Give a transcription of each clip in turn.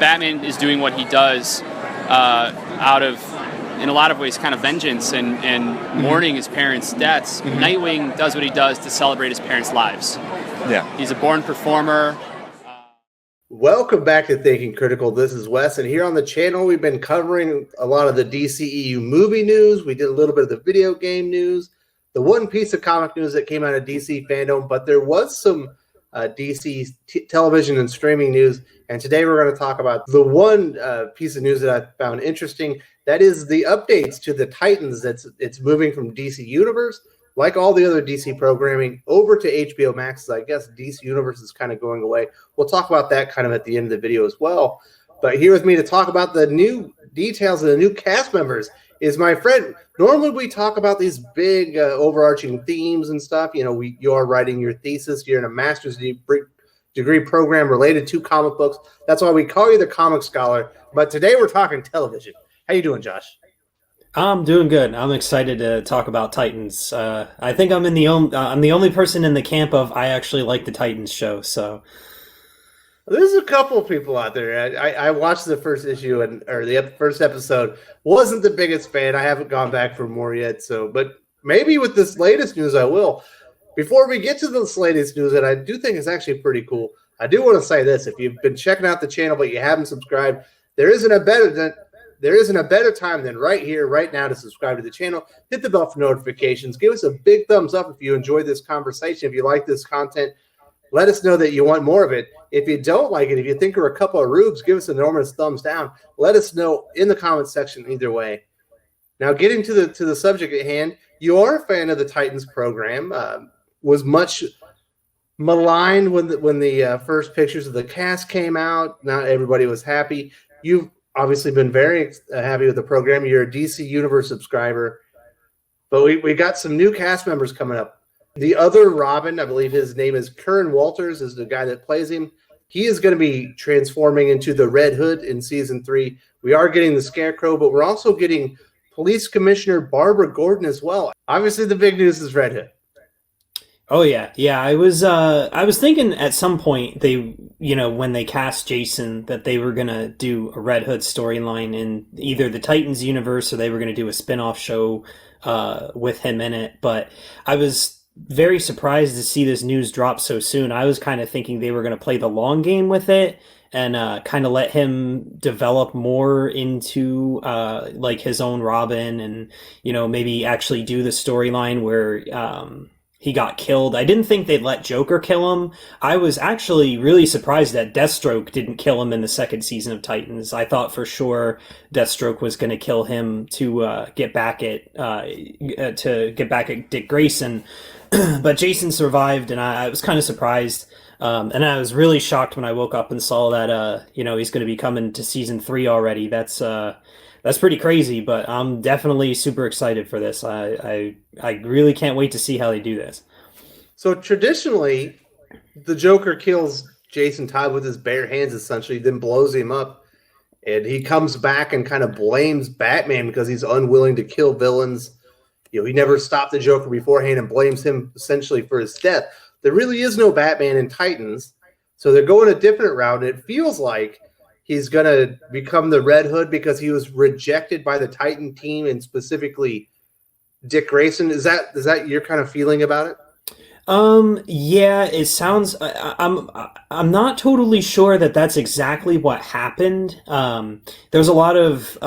Batman is doing what he does out of, in a lot of ways, kind of vengeance and mourning his parents' deaths. Nightwing does what he does to celebrate his parents' lives. Yeah. He's a born performer. Welcome back to Thinking Critical. This is Wes, and here on the channel we've been covering a lot of the DCEU movie news. We did a little bit of the video game news, the one piece of comic news that came out of DC Fandome, but there was some DC television and streaming news, and today we're going to talk about the one piece of news that I found interesting. That is the updates to the Titans. It's moving from DC Universe, like all the other DC programming, over to HBO Max. I guess DC Universe is kind of going away. We'll talk about that kind of at the end of the video as well. But here with me to talk about the new details of the new cast members is my friend. Normally we talk about these big overarching themes and stuff. You know, you are writing your thesis. You're in a master's degree program related to comic books. That's why we call you the comic scholar. But today we're talking television. How you doing, Josh? I'm doing good. I'm excited to talk about Titans. I think I'm the only person in the camp of I actually like the Titans show. So there's a couple of people out there. I watched the first issue or the first episode. Wasn't the biggest fan. I haven't gone back for more yet. But maybe with this latest news, I will. Before we get to this latest news, that I do think is actually pretty cool. I do want to say this: if you've been checking out the channel but you haven't subscribed, there isn't a better time than right here, right now to subscribe to the channel. Hit the bell for notifications. Give us a big thumbs up if you enjoyed this conversation. If you like this content, let us know that you want more of it. If you don't like it, if you think we're a couple of rubes, give us an enormous thumbs down. Let us know in the comments section either way. Now, getting to the subject at hand, you are a fan of the Titans program. Was much maligned when the first pictures of the cast came out. Not everybody was happy. You've obviously been very happy with the program. You're a DC Universe subscriber. But we got some new cast members coming up. The other Robin, I believe his name is Curran Walters, is the guy that plays him. He is going to be transforming into the Red Hood in Season 3. We are getting the Scarecrow, but we're also getting Police Commissioner Barbara Gordon as well. Obviously, the big news is Red Hood. Oh yeah. I was thinking at some point when they cast Jason that they were gonna do a Red Hood storyline in either the Titans universe or they were gonna do a spin-off show with him in it. But I was very surprised to see this news drop so soon. I was kind of thinking they were gonna play the long game with it and kind of let him develop more into like his own Robin, and maybe actually do the storyline where he got killed. I didn't think they'd let Joker kill him. I was actually really surprised that Deathstroke didn't kill him in the second season of Titans. I thought for sure Deathstroke was going to kill him to get back at Dick Grayson, but Jason survived, and I was kind of surprised. And I was really shocked when I woke up and saw that he's going to be coming to season 3 already. That's pretty crazy, but I'm definitely super excited for this. I really can't wait to see how they do this. So traditionally, the Joker kills Jason Todd with his bare hands, essentially, then blows him up. And he comes back and kind of blames Batman because he's unwilling to kill villains. He never stopped the Joker beforehand and blames him essentially for his death. There really is no Batman in Titans, so they're going a different route. It feels like he's going to become the Red Hood because he was rejected by the Titan team, and specifically Dick Grayson. Is that your kind of feeling about it? Yeah, it sounds. I'm not totally sure that that's exactly what happened. There's a lot of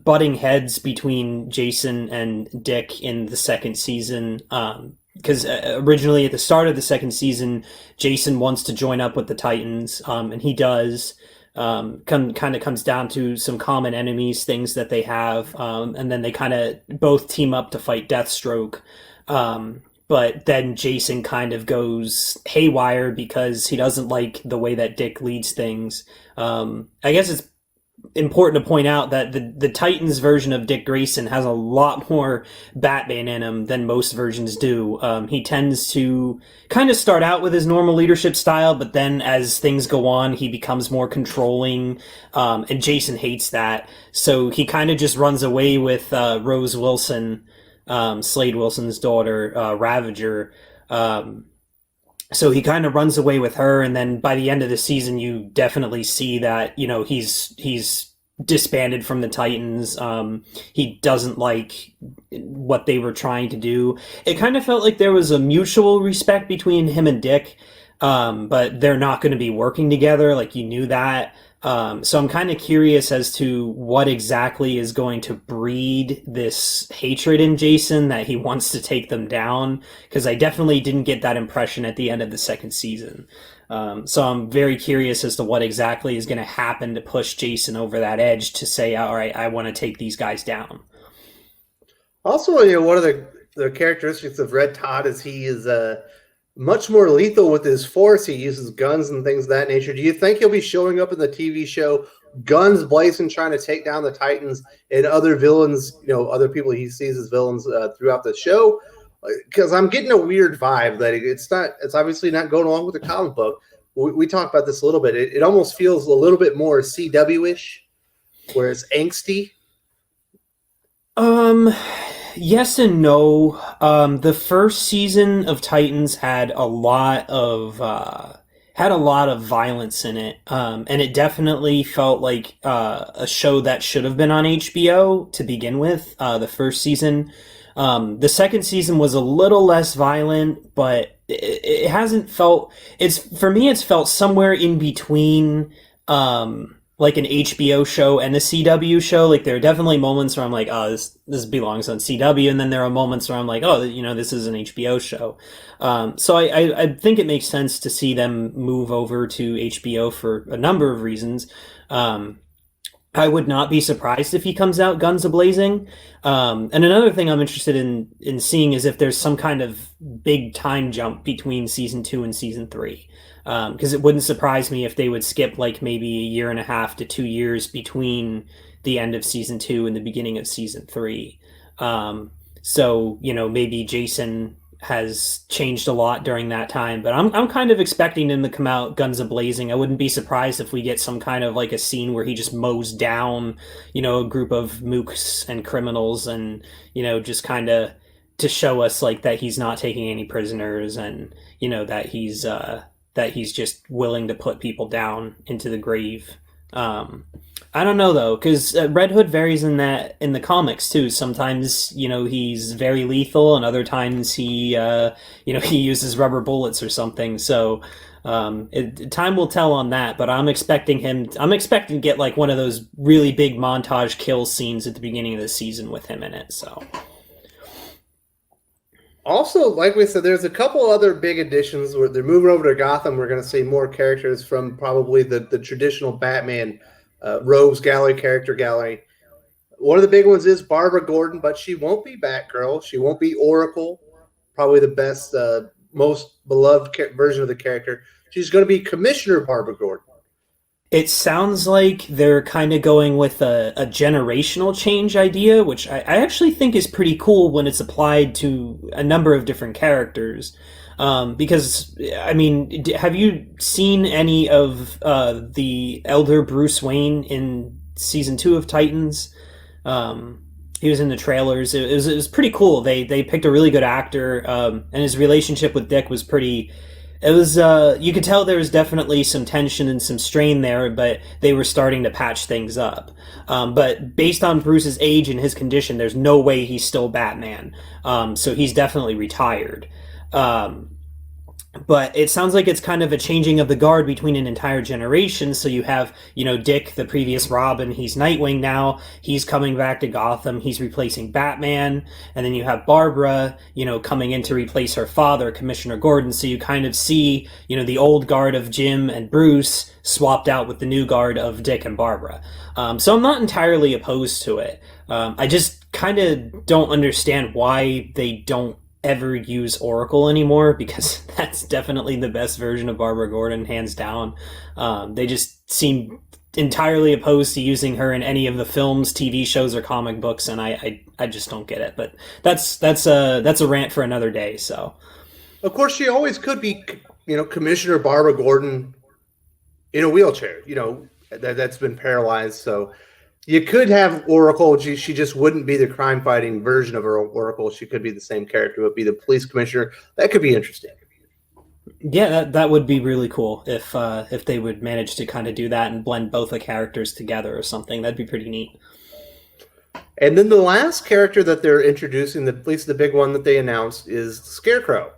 butting heads between Jason and Dick in the second season. Because originally at the start of the second season, Jason wants to join up with the Titans, and he does. Kind of comes down to some common enemies, things that they have, and then they kind of both team up to fight Deathstroke. But then Jason kind of goes haywire because he doesn't like the way that Dick leads things. I guess it's important to point out that the Titans version of Dick Grayson has a lot more Batman in him than most versions do. He tends to kind of start out with his normal leadership style, but then as things go on, he becomes more controlling, and Jason hates that. So he kind of just runs away with Rose Wilson, Slade Wilson's daughter, Ravager, So he kind of runs away with her, and then by the end of the season, you definitely see that he's disbanded from the Titans. He doesn't like what they were trying to do. It kind of felt like there was a mutual respect between him and Dick, but they're not going to be working together. Like, you knew that. So I'm kind of curious as to what exactly is going to breed this hatred in Jason that he wants to take them down, because I definitely didn't get that impression at the end of the second season. So I'm very curious as to what exactly is going to happen to push Jason over that edge to say, all right, I want to take these guys down. Also, one of the characteristics of Red Todd is he is much more lethal with his force. He uses guns and things of that nature. Do you think he'll be showing up in the TV show, guns blazing, trying to take down the Titans and other villains, other people he sees as villains throughout the show? Because I'm getting a weird vibe that it's obviously not going along with the comic book. We talked about this a little bit. It almost feels a little bit more CW-ish, where it's angsty. Yes and no. The first season of Titans had a lot of violence in it, and it definitely felt like a show that should have been on HBO to begin with. The first season, the second season was a little less violent, but it hasn't felt. For me, it's felt somewhere in between. Like an HBO show and a CW show. Like, there are definitely moments where I'm like, oh, this belongs on CW, and then there are moments where I'm like, oh, this is an HBO show. So I think it makes sense to see them move over to HBO for a number of reasons. I would not be surprised if he comes out guns a-blazing. And another thing I'm interested in seeing is if there's some kind of big time jump between season 2 and season 3. Because it wouldn't surprise me if they would skip like maybe 1.5 to 2 years between the end of season 2 and the beginning of season 3. So maybe Jason has changed a lot during that time, but I'm kind of expecting him to come out guns a-blazing. I wouldn't be surprised if we get some kind of like a scene where he just mows down, a group of mooks and criminals, and just kind of to show us like that he's not taking any prisoners, and that he's just willing to put people down into the grave. I don't know though, because Red Hood varies in the comics too. Sometimes he's very lethal, and other times he he uses rubber bullets or something. So time will tell on that. But I'm expecting to get like one of those really big montage kill scenes at the beginning of the season with him in it. So. Also, like we said, there's a couple other big additions where they're moving over to Gotham. We're going to see more characters from probably the traditional Batman Rogues Gallery character gallery. One of the big ones is Barbara Gordon, but she won't be Batgirl. She won't be Oracle, probably the best, most beloved version of the character. She's going to be Commissioner Barbara Gordon. It sounds like they're kind of going with a generational change idea, which I actually think is pretty cool when it's applied to a number of different characters. Because, I mean, have you seen any of the elder Bruce Wayne in season 2 of Titans? He was in the trailers. It was pretty cool. They picked a really good actor, and his relationship with Dick was pretty... It was, you could tell there was definitely some tension and some strain there, but they were starting to patch things up. But based on Bruce's age and his condition, there's no way he's still Batman. So he's definitely retired. But it sounds like it's kind of a changing of the guard between an entire generation. So you have, Dick, the previous Robin, he's Nightwing now. He's coming back to Gotham. He's replacing Batman. And then you have Barbara, coming in to replace her father, Commissioner Gordon. So you kind of see, the old guard of Jim and Bruce swapped out with the new guard of Dick and Barbara. So I'm not entirely opposed to it. I just kind of don't understand why they don't ever use Oracle anymore, because that's definitely the best version of Barbara Gordon, hands down. They just seem entirely opposed to using her in any of the films, TV shows, or comic books, and I just don't get it. But that's a rant for another day. So, of course, she always could be, Commissioner Barbara Gordon in a wheelchair. That's been paralyzed, so. You could have Oracle. She just wouldn't be the crime-fighting version of her Oracle. She could be the same character. It would be the police commissioner. That could be interesting. Yeah, that would be really cool if they would manage to kind of do that and blend both the characters together or something. That'd be pretty neat. And then the last character that they're introducing, at least the big one that they announced, is Scarecrow.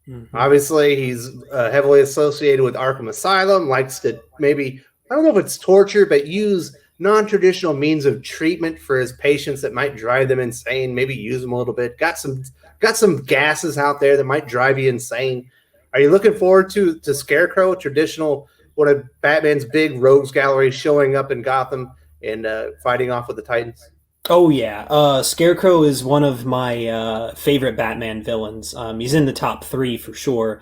Mm-hmm. Obviously, he's heavily associated with Arkham Asylum, likes to maybe, I don't know if it's torture, but use non-traditional means of treatment for his patients that might drive them insane, maybe use them a little bit. Got some gases out there that might drive you insane. Are you looking forward to Scarecrow, traditional, one of Batman's big rogues gallery, showing up in Gotham and fighting off with the Titans? Oh yeah, Scarecrow is one of my favorite Batman villains. He's in the top 3 for sure.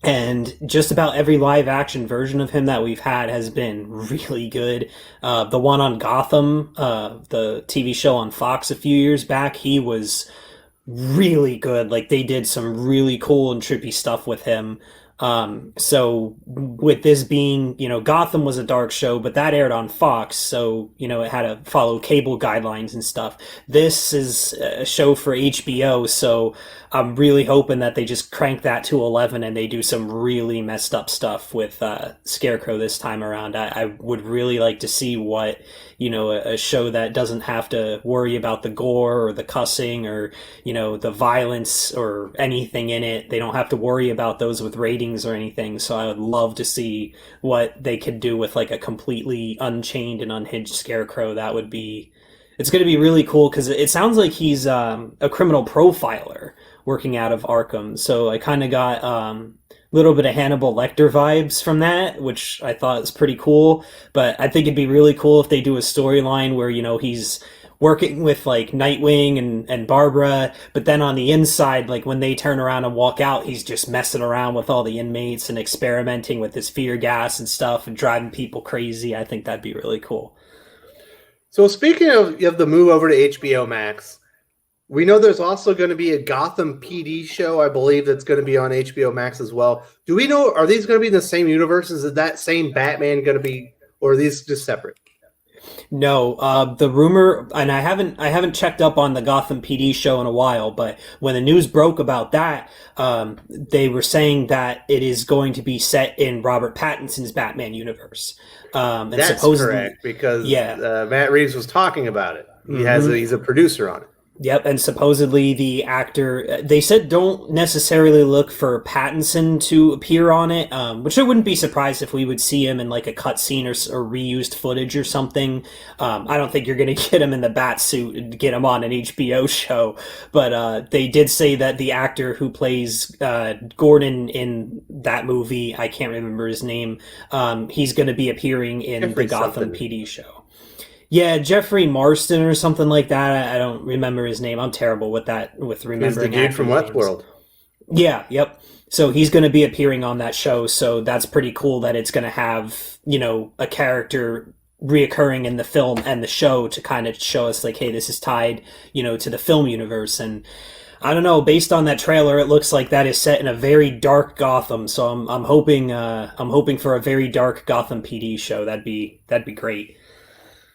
And just about every live action version of him that we've had has been really good. The one on Gotham, the TV show on Fox a few years back, he was really good. Like, they did some really cool and trippy stuff with him. So with this being, Gotham was a dark show, but that aired on Fox, so, it had to follow cable guidelines and stuff. This is a show for HBO, so I'm really hoping that they just crank that to 11 and they do some really messed up stuff with Scarecrow this time around. I would really like to see what, a show that doesn't have to worry about the gore or the cussing or, the violence or anything in it. They don't have to worry about those with ratings or anything. So I would love to see what they could do with like a completely unchained and unhinged Scarecrow. It's going to be really cool because it sounds like he's a criminal profiler working out of Arkham. So I kind of got a little bit of Hannibal Lecter vibes from that, which I thought was pretty cool. But I think it'd be really cool if they do a storyline where, he's working with like Nightwing and Barbara, but then on the inside, like when they turn around and walk out, he's just messing around with all the inmates and experimenting with his fear gas and stuff and driving people crazy. I think that'd be really cool. So speaking of the move over to HBO Max, we know there's also going to be a Gotham PD show, I believe, that's going to be on HBO Max as well. Do we know, are these going to be in the same universe? Is that same Batman going to be, or are these just separate? No, the rumor, and I haven't checked up on the Gotham PD show in a while, but when the news broke about that, they were saying that it is going to be set in Robert Pattinson's Batman universe. And that's correct, because Matt Reeves was talking about it. He's a producer on it. Yep, and supposedly the actor, they said don't necessarily look for Pattinson to appear on it, which I wouldn't be surprised if we would see him in like a cutscene or reused footage or something. I don't think you're going to get him in the bat suit and get him on an HBO show, but they did say that the actor who plays Gordon in that movie, I can't remember his name, he's going to be appearing in the Gotham PD show. Yeah, Jeffrey Marston or something like that. I don't remember his name. I'm terrible with that, with remembering. He's the dude from Westworld. Yeah, yep. So he's going to be appearing on that show. So that's pretty cool that it's going to have, a character reoccurring in the film and the show to kind of show us like, hey, this is tied, to the film universe. And I don't know, based on that trailer, it looks like that is set in a very dark Gotham. So I'm hoping for a very dark Gotham PD show. That'd be great.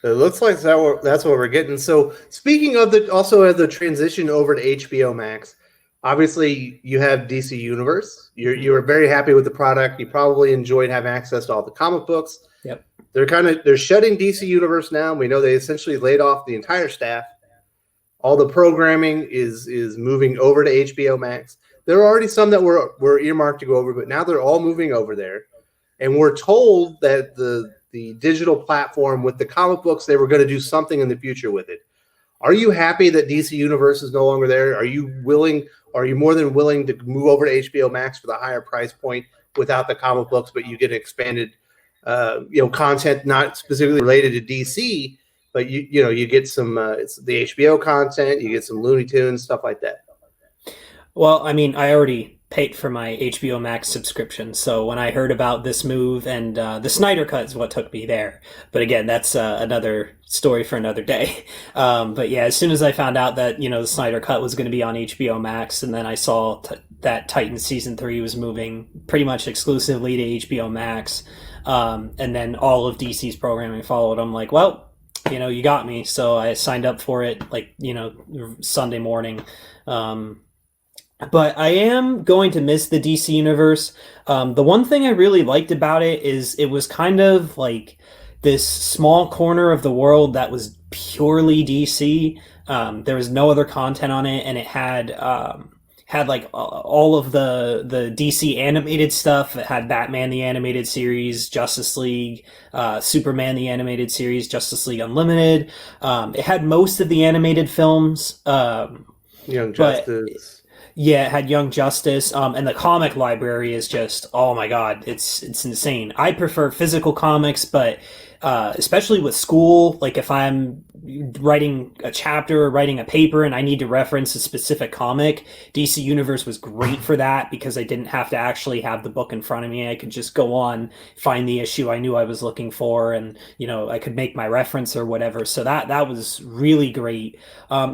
It looks like that's what we're getting. So speaking of the transition over to HBO Max, obviously you have DC Universe. You were very happy with the product. You probably enjoyed having access to all the comic books. Yep. They're shutting DC Universe now. We know they essentially laid off the entire staff. All the programming is moving over to HBO Max. There are already some that were earmarked to go over, but now they're all moving over there. And we're told that the digital platform with the comic books, they were going to do something in the future with it. Are you happy that DC Universe is no longer there? Are you more than willing to move over to HBO Max for the higher price point without the comic books, but you get expanded, content not specifically related to DC, but you get some it's the HBO content, you get some Looney Tunes, stuff like that. Well, I mean, I already paid for my HBO Max subscription, so when I heard about this move, and the Snyder Cut is what took me there. But again, that's another story for another day. But yeah, as soon as I found out that, the Snyder Cut was going to be on HBO Max, and then I saw that Titans Season 3 was moving pretty much exclusively to HBO Max, and then all of DC's programming followed, I'm like, well, you got me. So I signed up for it, Sunday morning. But I am going to miss the DC universe. The one thing I really liked about it is it was kind of like this small corner of the world that was purely DC. There was no other content on it, and it had like all of the DC animated stuff. It had Batman the animated series, Justice League, Superman the animated series, Justice League Unlimited. It had most of the animated films. Young But Justice. yeah, it had Young Justice, and the comic library is just, oh my god, it's insane. I prefer physical comics, but especially with school, like if I'm writing a chapter or writing a paper and I need to reference a specific comic, DC Universe was great for that because I didn't have to actually have the book in front of me. I could just go on, find the issue I knew I was looking for, and I could make my reference or whatever. So that was really great.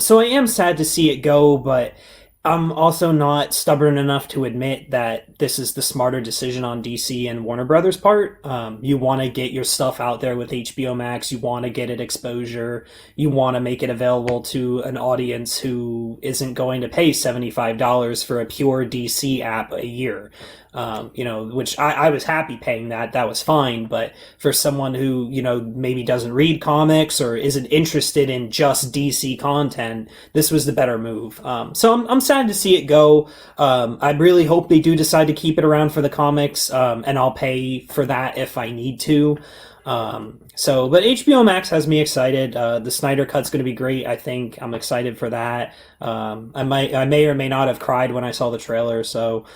So I am sad to see it go, but I'm also not stubborn enough to admit that this is the smarter decision on DC and Warner Brothers' part. You want to get your stuff out there with HBO Max. You want to get it exposure. You want to make it available to an audience who isn't going to pay $75 for a pure DC app a year. Which I was happy paying that. That was fine. But for someone who, maybe doesn't read comics or isn't interested in just DC content, this was the better move. So I'm sad to see it go. I really hope they do decide to keep it around for the comics, and I'll pay for that if I need to. But HBO Max has me excited. The Snyder Cut's going to be great. I think I'm excited for that. I may or may not have cried when I saw the trailer. So,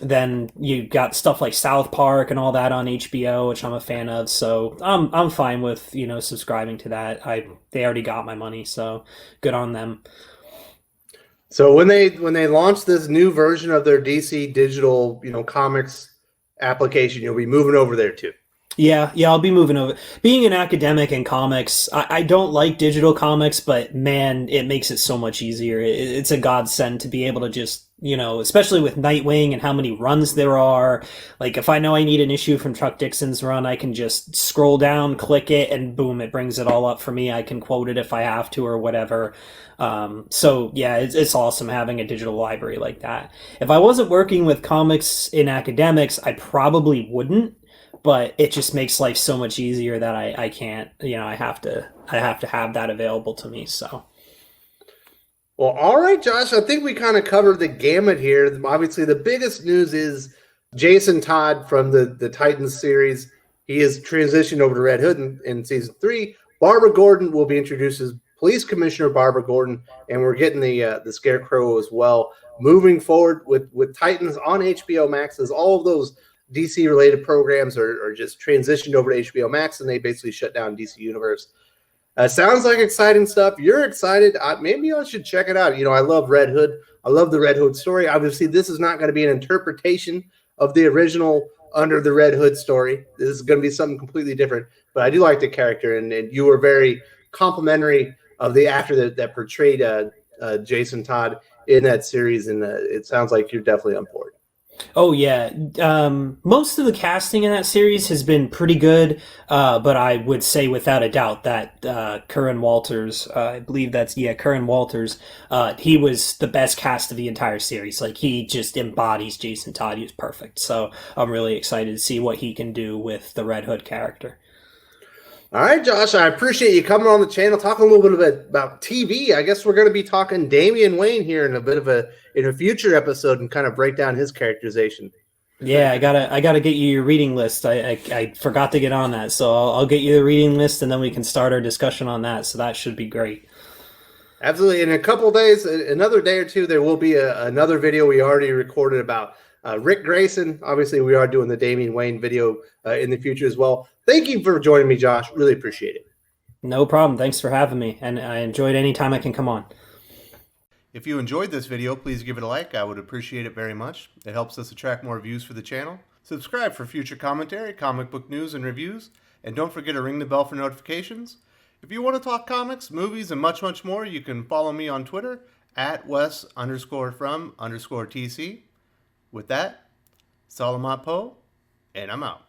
then you got stuff like South Park and all that on HBO, which I'm a fan of. So I'm fine with, subscribing to that. They already got my money, so good on them. So when they launch this new version of their DC digital, comics application, you'll be moving over there too. Yeah, I'll be moving over. Being an academic in comics, I don't like digital comics, but man, it makes it so much easier. It's a godsend to be able to just, especially with Nightwing and how many runs there are. Like, if I know I need an issue from Chuck Dixon's run, I can just scroll down, click it, and boom, it brings it all up for me. I can quote it if I have to or whatever. So yeah, it's awesome having a digital library like that. If I wasn't working with comics in academics, I probably wouldn't. But it just makes life so much easier that I can't, I have to have that available to me. So, well, all right, Josh, I think we kind of covered the gamut here. Obviously, the biggest news is Jason Todd from the Titans series. He has transitioned over to Red Hood in season 3. Barbara Gordon will be introduced as Police Commissioner Barbara Gordon, and we're getting the Scarecrow as well. Moving forward with Titans on HBO Max, as all of those DC related programs are just transitioned over to HBO Max, and they basically shut down DC Universe. Sounds like exciting stuff. You're excited. Maybe I should check it out. I love Red Hood. I love the Red Hood story. Obviously, this is not going to be an interpretation of the original Under the Red Hood story. This is going to be something completely different. But I do like the character, and you were very complimentary of the actor that portrayed Jason Todd in that series, and it sounds like you're definitely on board. Oh yeah, most of the casting in that series has been pretty good, but I would say without a doubt that Curran Walters, I believe that's Curran Walters, he was the best cast of the entire series. Like, he just embodies Jason Todd. He was perfect. So I'm really excited to see what he can do with the Red Hood character. All right, Josh, I appreciate you coming on the channel, talking a little bit about TV. I guess we're going to be talking Damian Wayne here in a future episode and kind of break down his characterization. Yeah, I gotta get you your reading list. I forgot to get on that, so I'll get you the reading list, and then we can start our discussion on that. So that should be great. Absolutely. In a couple of days, another day or two, there will be another video we already recorded about Rick Grayson. Obviously, we are doing the Damian Wayne video in the future as well. Thank you for joining me, Josh. Really appreciate it. No problem. Thanks for having me, and I enjoyed any time I can come on. If you enjoyed this video, please give it a like. I would appreciate it very much. It helps us attract more views for the channel. Subscribe for future commentary, comic book news, and reviews. And don't forget to ring the bell for notifications. If you want to talk comics, movies, and much, much more, you can follow me on Twitter at Wes_from_TC. With that, Salamat Po, and I'm out.